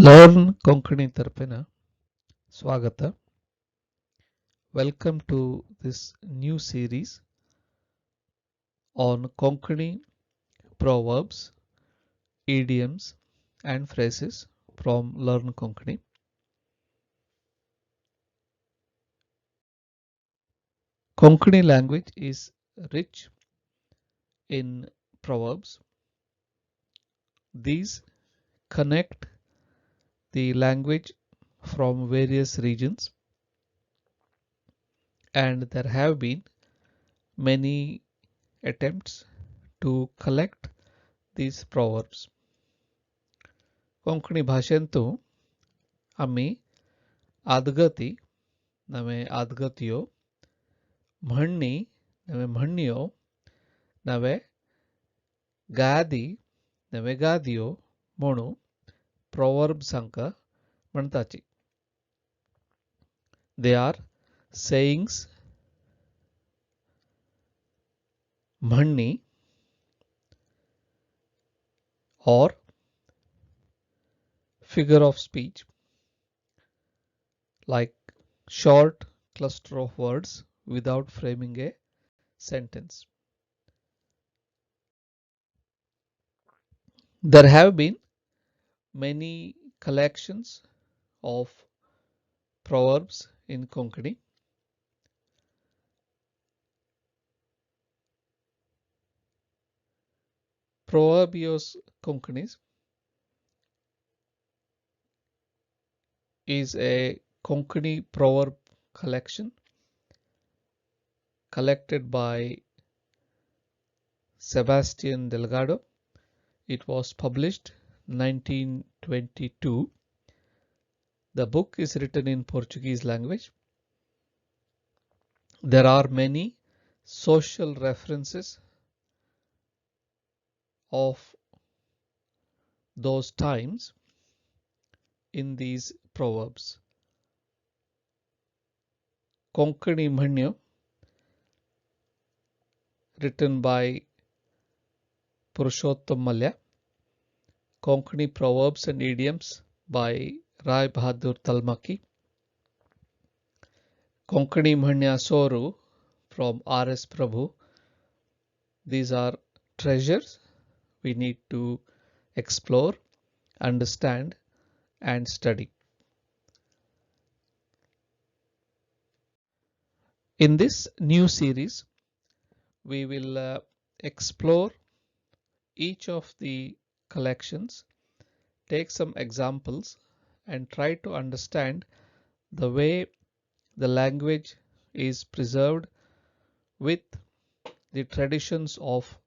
Learn Konkani तर्फेन स्वागत. Welcome to this new series on Konkani proverbs, idioms and phrases from Learn Konkani. Konkani language is rich in proverbs. These connect the language from various regions, and there have been many attempts to collect these proverbs. Konkani भाषेंतून आम्ही आदगती नवे आदगत्यो, म्हणणी नवे म्हणण्यो, नवे गादी नवे गादियो म्हणू प्रोवर्ब्सांका म्हणताची. They are sayings, म्हणणी or figure of speech, like short cluster of words without framing a sentence. There have been many collections of proverbs in Konkani. Proverbios Konkanis is a Konkani proverb collection collected by Sebastian Delgado. It was published 1922. The book is written in Portuguese language. There are many social references of those times in these proverbs. Konkani Mhanyo, written by Purushottam Malya. Konkani Proverbs and Idioms by Rai Bahadur Talmaki. Konkani Mhanya Soru from R.S. Prabhu. These are treasures we need to explore, understand and study. In this new series, we will explore each of the collections, take some examples and try to understand the way the language is preserved with the traditions of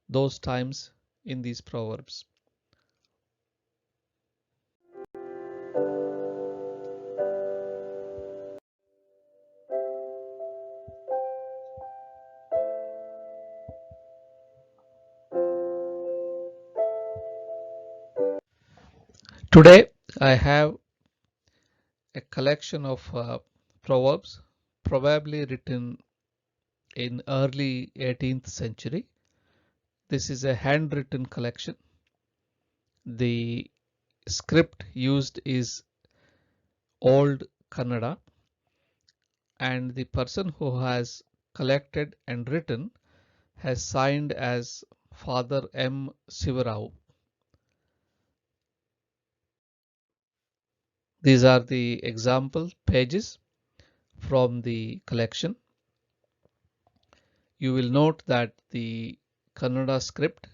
those times in these proverbs. Today I have a collection of proverbs probably written in early 18th century. This is a handwritten collection. The script used is Old Kannada, and the person who has collected and written has signed as Father M. Sivarao. These are the example pages from the collection. You will note that the Kannada script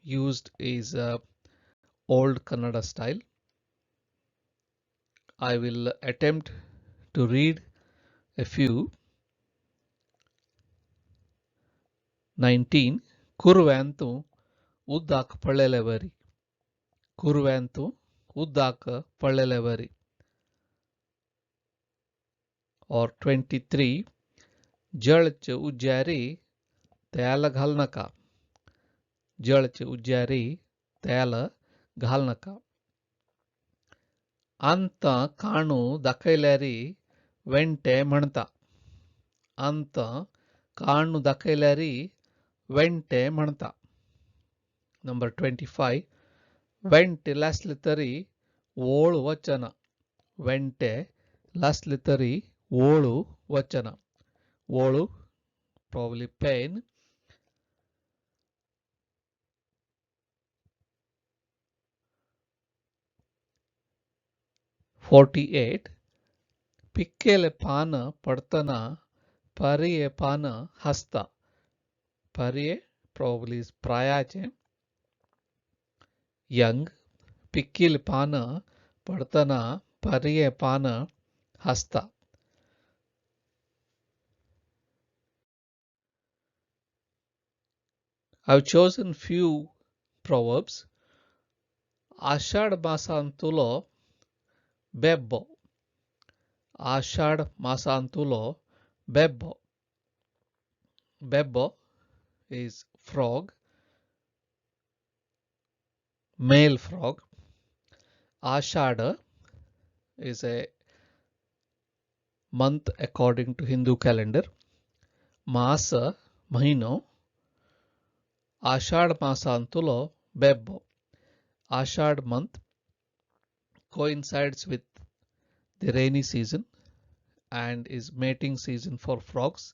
used is Old Kannada style. I will attempt to read a few. 19. Kurvantu Uddak Pallelevari. Kurvantu Uddak Pallelevari. Or 23. जळच उज्जारी त्याला घाल नका. जळच उज्जारी त्याला घाल नका. अंत काणू दाखयल्यारी वेंटे म्हणता. अंत काणू दाखयल्यारी वेंटे म्हणता. Number 25. वेंटे लासले तरी ಓಳು ವಚನ ವೆಂಟೆ ಲಸ್ಲಿತರಿ ಓಳು ವಚನ ಓಳು probably pain. "48 पिक्केले पान पडताना परिये पान हसता." परिये probably is प्रायाचे. young पिक्कील पान पडताना परिये पान हसता. I've chosen few proverbs. Ashadh मासांतुलो बेब्बो. Ashadh मासांतुलो बेब्बो. Bebbo is frog, male frog. Ashada is a month according to Hindu calendar. Masa, mahino. Ashad masantulo bebbo. Ashad month coincides with the rainy season and is mating season for frogs.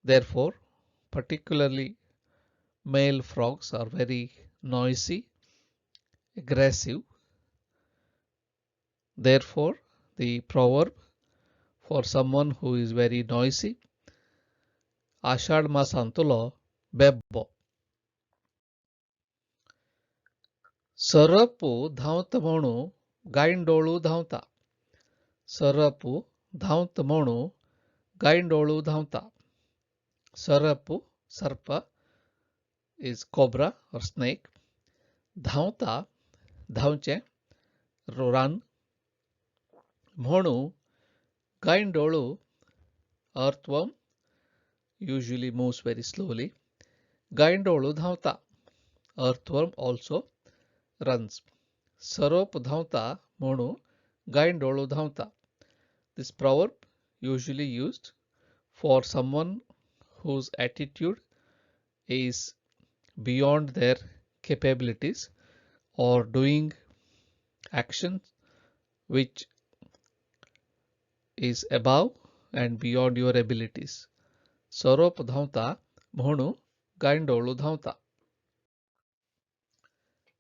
Therefore, particularly male frogs are very noisy, aggressive. Therefore, the proverb for someone who is very noisy, Ashad masantulo bebbo. सरपू धावत म्हणू गायंडोळू धावता. सरपू धावत म्हणू गायंडोळू धावता. सरपू सर्प is cobra or snake. धावता धावचे run. म्हणू गायंडोळू earthworm usually moves very slowly. गायंडोळू धावता earthworm also runs. सरोप धावता म्हणू गायंडोळू धावता. This proverb usually used for someone whose attitude is beyond their capabilities or doing actions which is above and beyond your abilities. सरोप धावता म्हणू गायंडोळू धावता.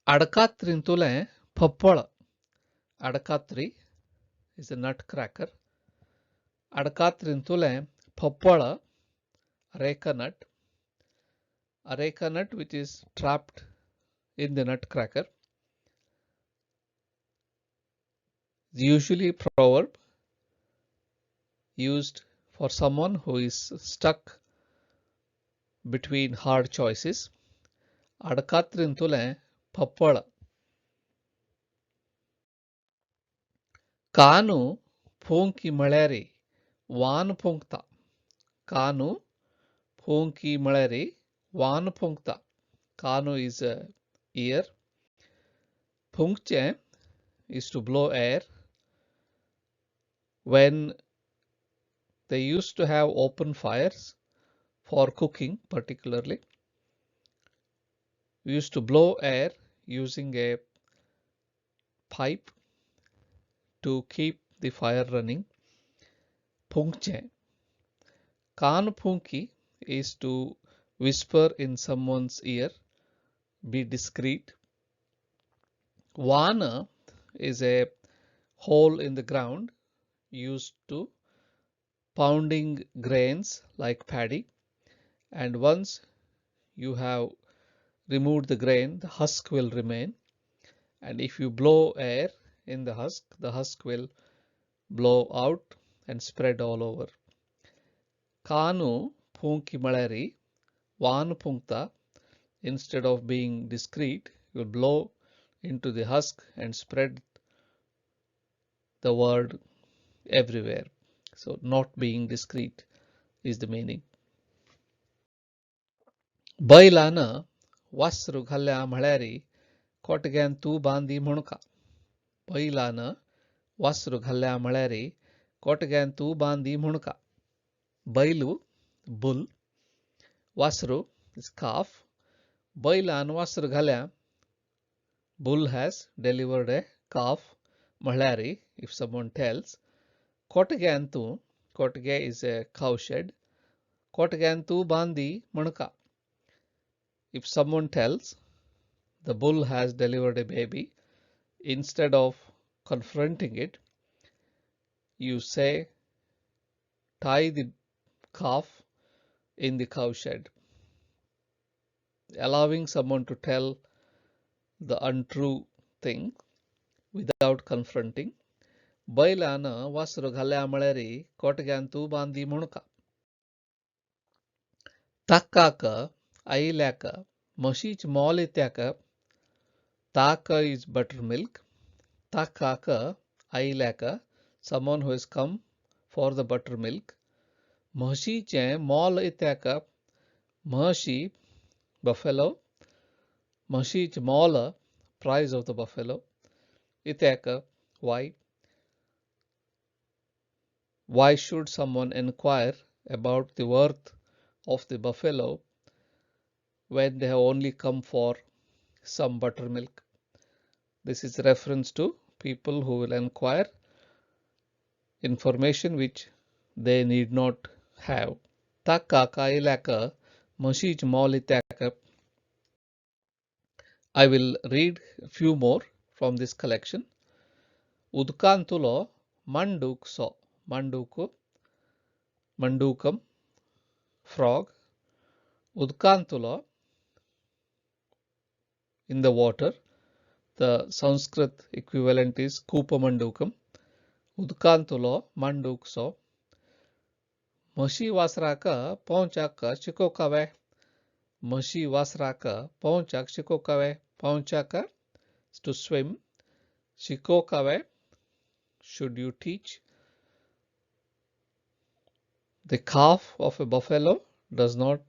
अडकात्रींतुले फप्पळ. अडकात्री is a nutcracker. अडकात्रींतुले फप्पळ areca nut. Areca nut which is trapped in the nutcracker. Usually proverb used for someone who is stuck between hard choices. अडकात्रींतुले फप्पळ. Kanu फूंकी मळ्यारी one फुंकता. Kanu फूंकी मळ्यारी one फुंकता. Kanu is a ear. Funkche is to blow air. When they used to have open fires for cooking particularly, we used to blow air using a pipe to keep the fire running. Punkche. Kan punki is to whisper in someone's ear. Be discreet. Vana is a hole in the ground used to pounding grains like paddy, and once you have removed the grain, the husk will remain, and if you blow air in the husk will blow out and spread all over. Kanu punki malari van punkta. Instead of being discreet, you will blow into the husk and spread the word everywhere. So not being discreet is the meaning. बैलानं वासरू घाल्या म्हळ्यारी कोटग्यान तू बांदी म्हणुका. बैलानं वासरू घाल्या म्हळ्यारी कोटग्यान तू बांदी म्हणुका. बैलू bull. वासरू is calf. बैलान वासरू घाल्या, bull has delivered a calf mahlari, if someone tells. Kotige antu, kotige is a cow shed. Kotige antu bandi manaka. If someone tells the bull has delivered a baby, instead of confronting it, you say tie the calf in the cow shed. Allowing someone to tell the untrue thing without confronting. बैलान वासरू घाल्या म्हळ्यारी कोटग्यान तू बांदी म्हणुका. ताकाक आयल्याक म्हशीच मोल येत्याक. ताक is buttermilk. ताकाक आयल्याक someone who has come for the buttermilk. म्हशीचे मोल येत्याक म्हशी buffalo. म्हशीच mole price of the buffalo. येत्याक why? Why should someone inquire about the worth of the buffalo when they have only come for some buttermilk? This is reference to people who will inquire information which they need not have. Takka kailaka mashij molitaka. I will read a few more from this collection. Udkantulo mandukso. Manduku, mandukam, frog. Udkantulo, in the water. The Sanskrit equivalent is Kupamandukam. Udkantulo mandukso. Mashi wasraka paunchaka chikokave. Mashi wasraka paunchak chikokave. Paunchaka is to swim. Chikokave, should you teach? The calf of a buffalo does not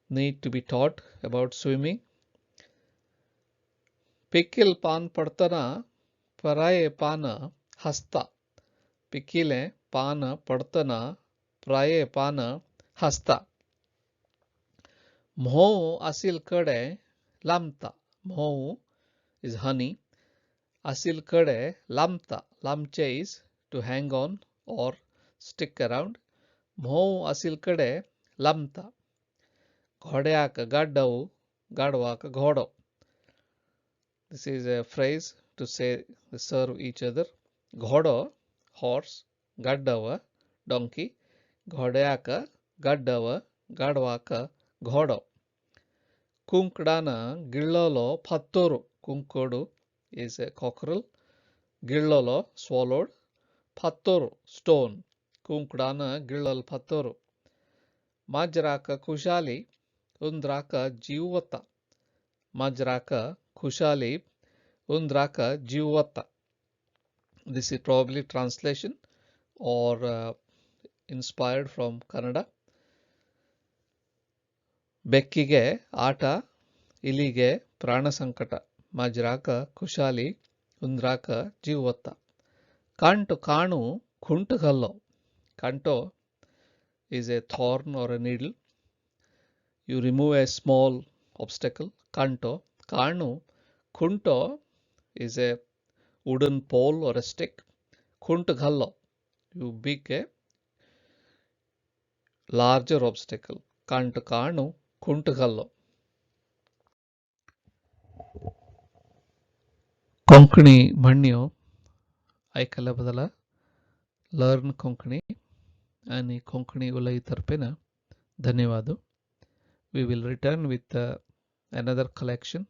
need to be taught about swimming. Pikil pan padtana paraye pana hasta. Pikile pana padtana paraye pana hasta. Mho asil kade lamta. Mho is honey. Asil kade lamta. Lamche is to hang on or stick around. Mho asil kade lamta. Ghodyak gaddau, gadwak ghodo. This is a phrase to say they serve each other. Ghodo, horse. Gaddava, donkey. Ghodyaka, gaddava, gadwaka, ghodo. Kunkdana gillolo pattoru. Kunkodu is a cockerel. Gillolo, swallowed. Pattoru, stone. Kunkdana gillol pattoru. Majraka kushali. Undraka jivata. Majraka kushali. Undraka jivata. This is probably translation or inspired from Kannada. ಬೆಕ್ಕಿಗೆ ಆಟ, ಇಲಿಗೆ ಪ್ರಾಣ ಸಂಕಟ. ಮಜ್ರಾಕ ಕುಶಾಲಿ, ಉಂದ್ರಾಕ ಜೀವತ್ತ. ಕಾಂಟು ಕಾಣು ಕುಂಟುಗಲ್ಲೋ. Kanto is a thorn or a needle. You remove a small obstacle. Kanto. Kanu. Kunto is a wooden pole or a stick. Kuntugallo. You big a larger obstacle. Kantu kanu. Kuntugallo. Konkani म्हणण्यो ऐकायला बदला learn Konkani आणि कोंकणी उलई तर्फेन धन्यवाद. We will return with another collection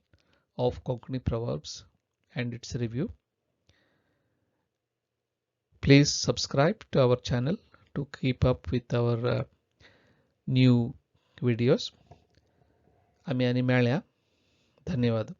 of Konkani proverbs and its review. Please subscribe to our channel to keep up with our new videos. आम्ही आणि मेळ्या. धन्यवाद.